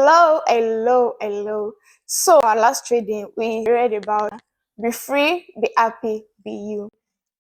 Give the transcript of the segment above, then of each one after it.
Hello. So our last reading, we read about be free, be happy, be you.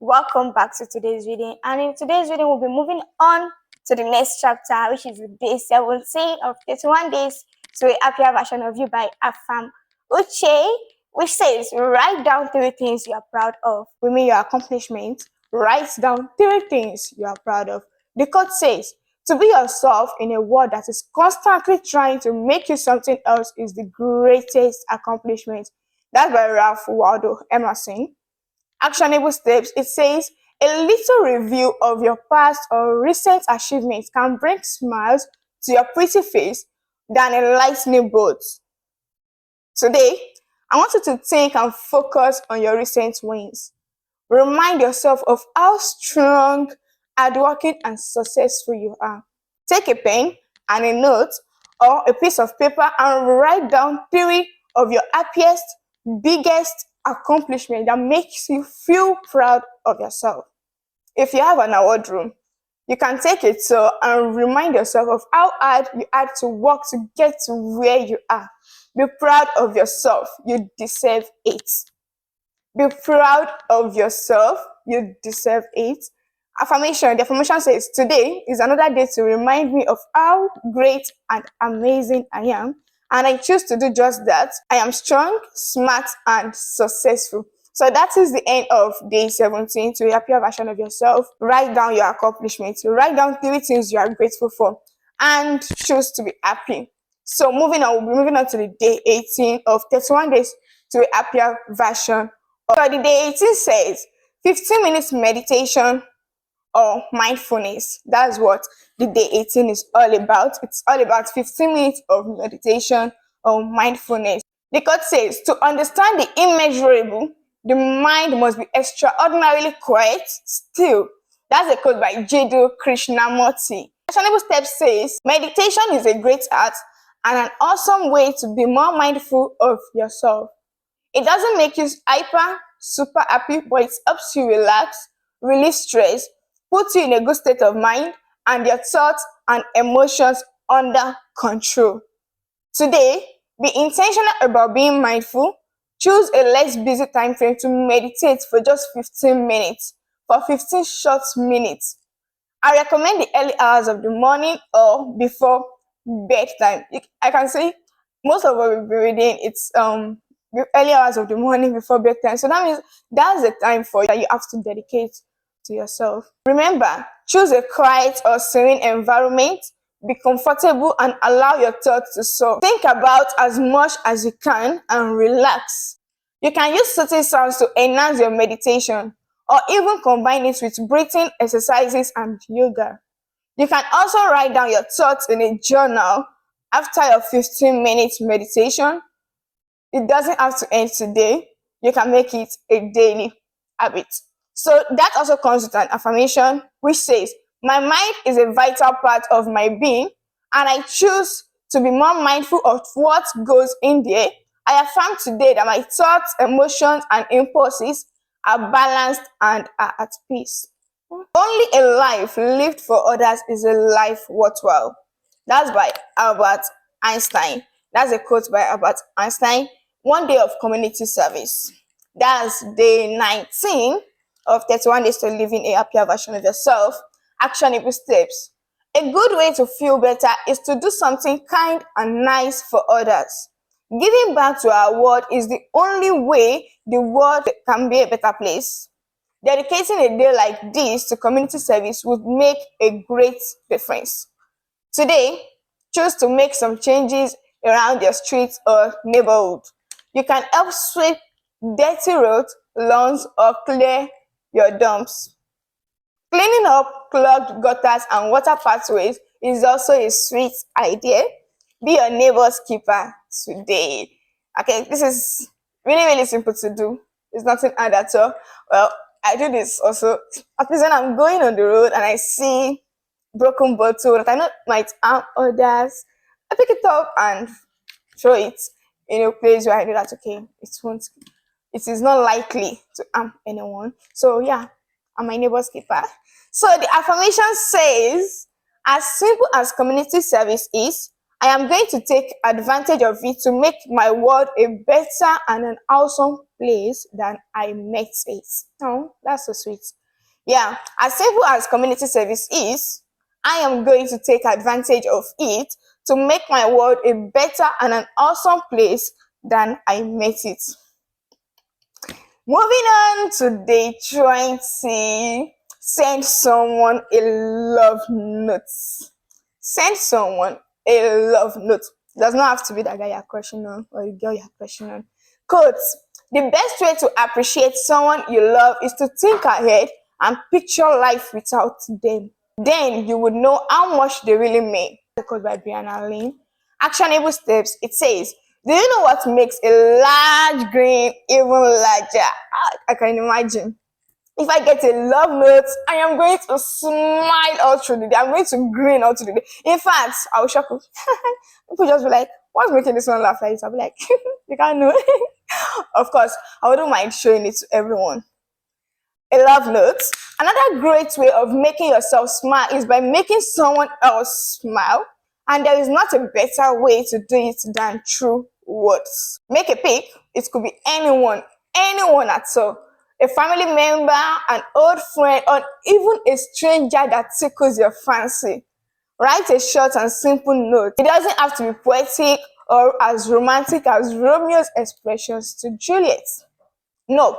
Welcome back to today's reading. And in today's reading, we'll be moving on to the next chapter, which is day 17 of 31 days to a happier version of you by Afam Uche, which says, write down 3 things you are proud of. We mean your accomplishments. Write down 3 things you are proud of. The quote says, to be yourself in a world that is constantly trying to make you something else is the greatest accomplishment. That's by Ralph Waldo Emerson. Actionable steps, it says, a little review of your past or recent achievements can bring smiles to your pretty face than a lightning bolt. Today, I want you to think and focus on your recent wins. Remind yourself of how strong, hardworking, and successful you are. Take a pen and a note or a piece of paper and write down 3 of your happiest, biggest accomplishments that makes you feel proud of yourself. If you have an award room, you can take it so and remind yourself of how hard you had to work to get to where you are. Be proud of yourself. You deserve it. Be proud of yourself. You deserve it. Affirmation. The affirmation says, today is another day to remind me of how great and amazing I am. And I choose to do just that. I am strong, smart, and successful. So that is the end of day 17 to a happier version of yourself. Write down your accomplishments. Write down 3 things you are grateful for. And choose to be happy. So moving on, we'll be moving on to the day 18 of 31 days to a happier version. So the day 18 says 15 minutes meditation or mindfulness. That's what the day 18 is all about. It's all about 15 minutes of meditation or mindfulness. The quote says, to understand the immeasurable, the mind must be extraordinarily quiet still. That's a quote by Jiddu Krishnamurti. Actionable step says, meditation is a great art and an awesome way to be more mindful of yourself. It doesn't make you hyper, super happy, but it helps you relax, release stress, put you in a good state of mind, and your thoughts and emotions under control. Today, be intentional about being mindful. Choose a less busy time frame to meditate for just 15 minutes, for 15 short minutes. I recommend the early hours of the morning or before bedtime. I can say most of what we'll be reading, it's the early hours of the morning before bedtime. So that means that's the time for you that you have to dedicate to yourself. Remember, choose a quiet or serene environment. Be comfortable and allow your thoughts to soar. Think about as much as you can and relax. You can use certain sounds to enhance your meditation or even combine it with breathing exercises and yoga. You can also write down your thoughts in a journal after your 15 minutes meditation. It doesn't have to end today. You can make it a daily habit. So that also comes with an affirmation which says, my mind is a vital part of my being and I choose to be more mindful of what goes in there. I affirm today that my thoughts, emotions, and impulses are balanced and are at peace. Only a life lived for others is a life worthwhile. That's by Albert Einstein. That's a quote by Albert Einstein. One day of community service. That's day 19 of 31 days to living a happier version of yourself. Actionable steps. A good way to feel better is to do something kind and nice for others. Giving back to our world is the only way the world can be a better place. Dedicating a day like this to community service would make a great difference. Today, choose to make some changes around your street or neighborhood. You can help sweep dirty roads, lawns, or clear your dumps. Cleaning up clogged gutters and water pathways is also a sweet idea. Be your neighbor's keeper today. Okay, this is really simple to do. It's nothing hard at all. Well, I do this also. At least when I'm going on the road and I see broken bottle that I know might harm others, I pick it up and throw it in a place where I know that okay, it is not likely to harm anyone. So yeah, I'm my neighbor's keeper. So the affirmation says, as simple as community service is, I am going to take advantage of it to make my world a better and an awesome place than I met it. Oh, that's so sweet. Yeah, as simple as community service is, I am going to take advantage of it to make my world a better and an awesome place than I met it. Moving on to day 20, send someone a love note. Send someone a love note. Does not have to be that guy you're crushing on or the girl you're crushing on. Quote, the best way to appreciate someone you love is to think ahead and picture life without them. Then you would know how much they really mean. Quote by Brianna Lynn. Actionable steps. It says, do you know what makes a large green even larger? I can imagine. If I get a love note, I am going to smile all through the day. I'm going to grin all through the day. In fact, I will shock you. People just be like, what's making this one laugh like this? I'll be like, you can't know. Of course, I wouldn't mind showing it to everyone. A love note. Another great way of making yourself smile is by making someone else smile. And there is not a better way to do it than through words. Make a pic. It could be anyone at all. A family member, an old friend, or even a stranger that tickles your fancy. Write a short and simple note. It doesn't have to be poetic or as romantic as Romeo's expressions to Juliet. No.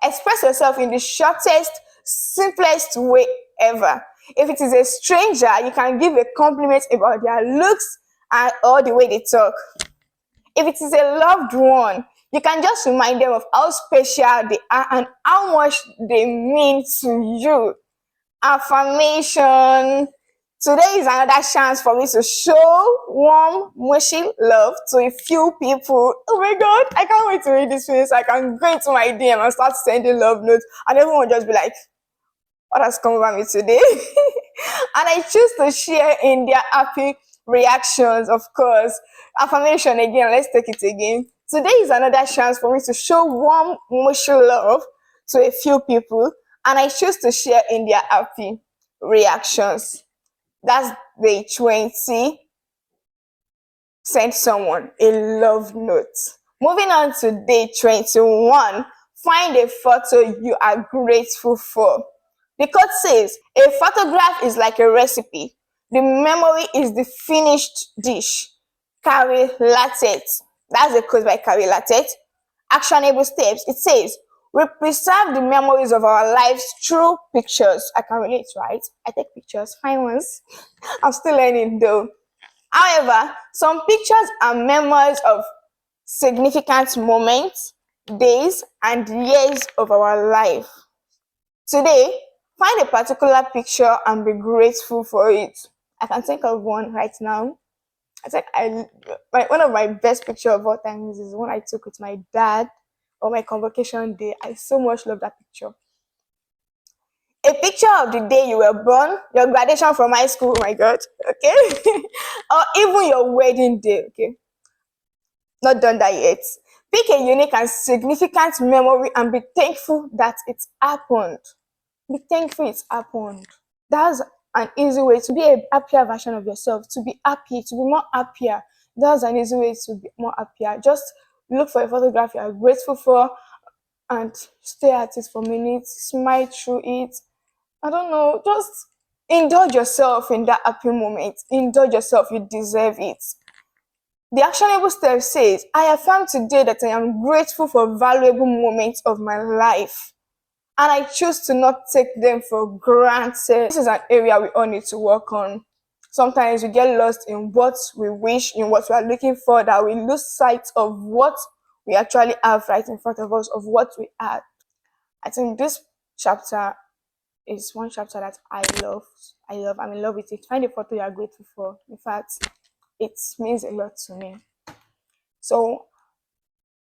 Express yourself in the shortest, simplest way ever. If it is a stranger, you can give a compliment about their looks and or the way they talk. If it is a loved one, you can just remind them of how special they are and how much they mean to you. Affirmation. Today is another chance for me to show warm, mushy love to a few people. Oh my God, I can't wait to read this face. I can go into my DM and start sending love notes, and everyone will just be like, what has come over me today? And I choose to share in their happy reactions, of course. Affirmation again, let's take it again. Today is another chance for me to show warm, mushy love to a few people, and I choose to share in their happy reactions. That's day 20. Send someone a love note. Moving on to day 21. Find a photo you are grateful for. The quote says, a photograph is like a recipe. The memory is the finished dish. Carrie Lattet. That's a quote by Carrie Lattet. Actionable steps. It says, we preserve the memories of our lives through pictures. I can relate, right? I take pictures, fine ones. I'm still learning though. However, some pictures are memories of significant moments, days, and years of our life. Today, find a particular picture and be grateful for it. I can think of one right now. One of my best picture of all times is one I took with my dad on my convocation day. I so much love that picture. A picture of the day you were born, your graduation from high school, oh my God, okay? Or even your wedding day, okay? Not done that yet. Pick a unique and significant memory and be thankful that it happened. Be thankful it happened. That's an easy way to be a happier version of yourself, to be happy, to be more happier. That's an easy way to be more happier. Just look for a photograph you are grateful for and stay at it for minutes, smile through it. I don't know, just indulge yourself in that happy moment. Indulge yourself, you deserve it. The actionable step says, I affirm today that I am grateful for valuable moments of my life, and I choose to not take them for granted. This is an area we all need to work on. Sometimes we get lost in what we wish, in what we are looking for, that we lose sight of what we actually have right in front of us, of what we are. I think this chapter is one chapter that I love. I'm in love with it. Find a photo you are grateful for. In fact, it means a lot to me. So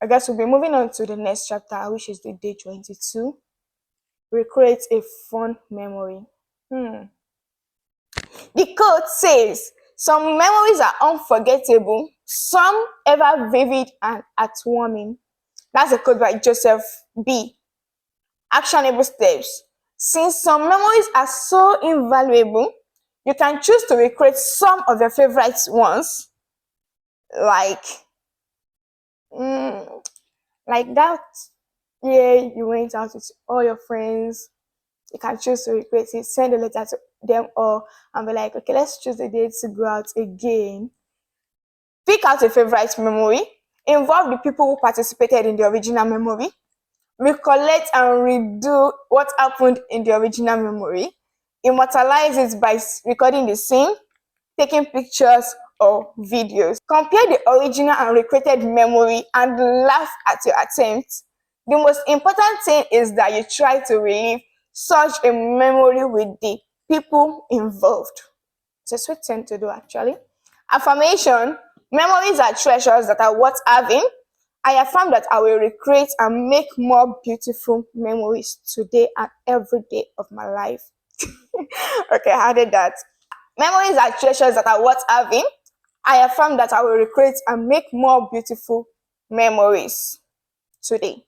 I guess we'll be moving on to the next chapter, which is the day 22. Recreate a fun memory. The quote says, some memories are unforgettable, some ever vivid and heartwarming. That's a quote by Joseph B. Actionable steps. Since some memories are so invaluable, you can choose to recreate some of your favorite ones like mm, like that. Yeah, you went out with all your friends. You can choose to request it, send a letter to them all, and be like, okay, let's choose a date to go out again. Pick out a favorite memory. Involve the people who participated in the original memory. Recollect and redo what happened in the original memory. Immortalize it by recording the scene, taking pictures or videos. Compare the original and recreated memory and laugh at your attempt. The most important thing is that you try to relive such a memory with the people involved. It's a sweet thing to do, actually. Affirmation: memories are treasures that are worth having. I affirm that I will recreate and make more beautiful memories today and every day of my life. Okay, I added that. Memories are treasures that are worth having. I affirm that I will recreate and make more beautiful memories today.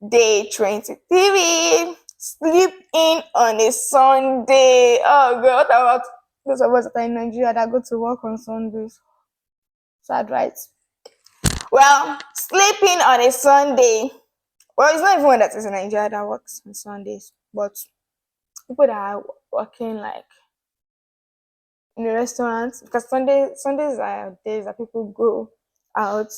Day 23. Sleep in on a Sunday. Oh, God, what about those of us that are in Nigeria that go to work on Sundays? Sad, right? Well, sleeping on a Sunday. Well, it's not everyone that is in Nigeria that works on Sundays, but people that are working like in the restaurants, because Sundays are days that people go out.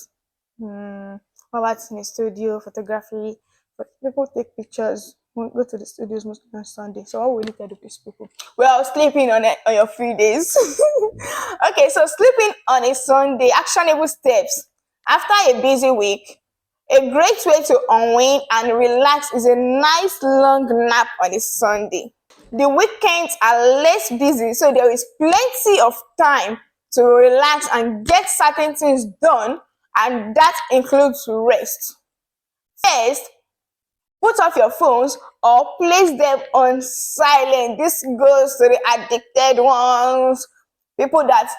What about in the studio, photography? But people take pictures, go to the studios mostly on Sunday. So what will you tell these people? Well, sleeping on your free days. Okay, so sleeping on a Sunday, actionable steps. After a busy week, a great way to unwind and relax is a nice long nap on a Sunday. The weekends are less busy, so there is plenty of time to relax and get certain things done, and that includes rest. First, put off your phones or place them on silent. This goes to the addicted ones, people that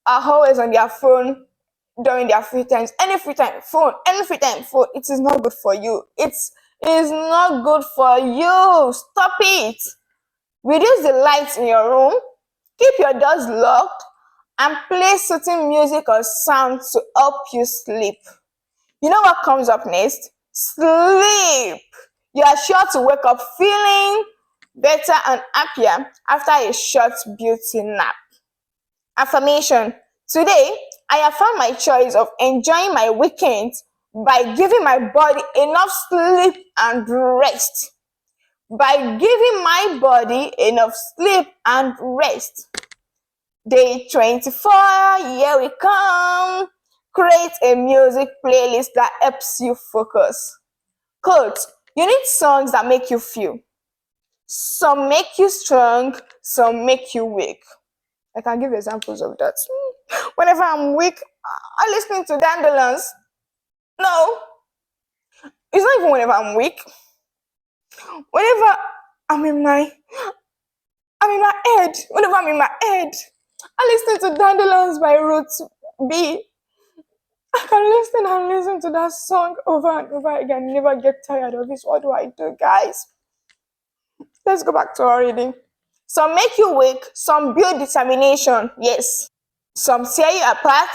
are always on their phone during their free times. Any free time, phone, any free time, phone. It is not good for you. It is not good for you. Stop it. Reduce the lights in your room, keep your doors locked, and play soothing music or sound to help you sleep. You know what comes up next? Sleep. You are sure to wake up feeling better and happier after a short beauty nap. Affirmation: today, I affirm my choice of enjoying my weekends by giving my body enough sleep and rest. By giving my body enough sleep and rest. Day 24, here we come. Create a music playlist that helps you focus. Quote: you need songs that make you feel. Some make you strong, some make you weak. I can give examples of that. Whenever I'm weak, I listen to Dandelions. No, it's not even whenever I'm weak. Whenever I'm in my head, whenever I'm in my head, I listen to Dandelions by Roots B. I can listen and listen to that song over and over again, never get tired of it. What do I do, guys? Let's go back to our reading. Some make you weak, some build determination, yes. Some tear you apart,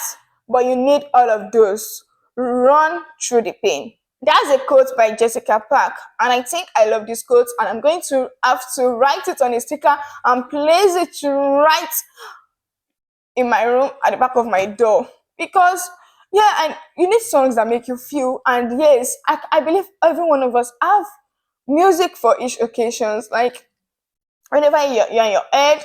but you need all of those. Run through the pain. That's a quote by Jessica Park, and I think I love this quote, and I'm going to have to write it on a sticker and place it right in my room at the back of my door. Because yeah, and you need songs that make you feel. And yes, I believe every one of us have music for each occasions. Like whenever you're in your head,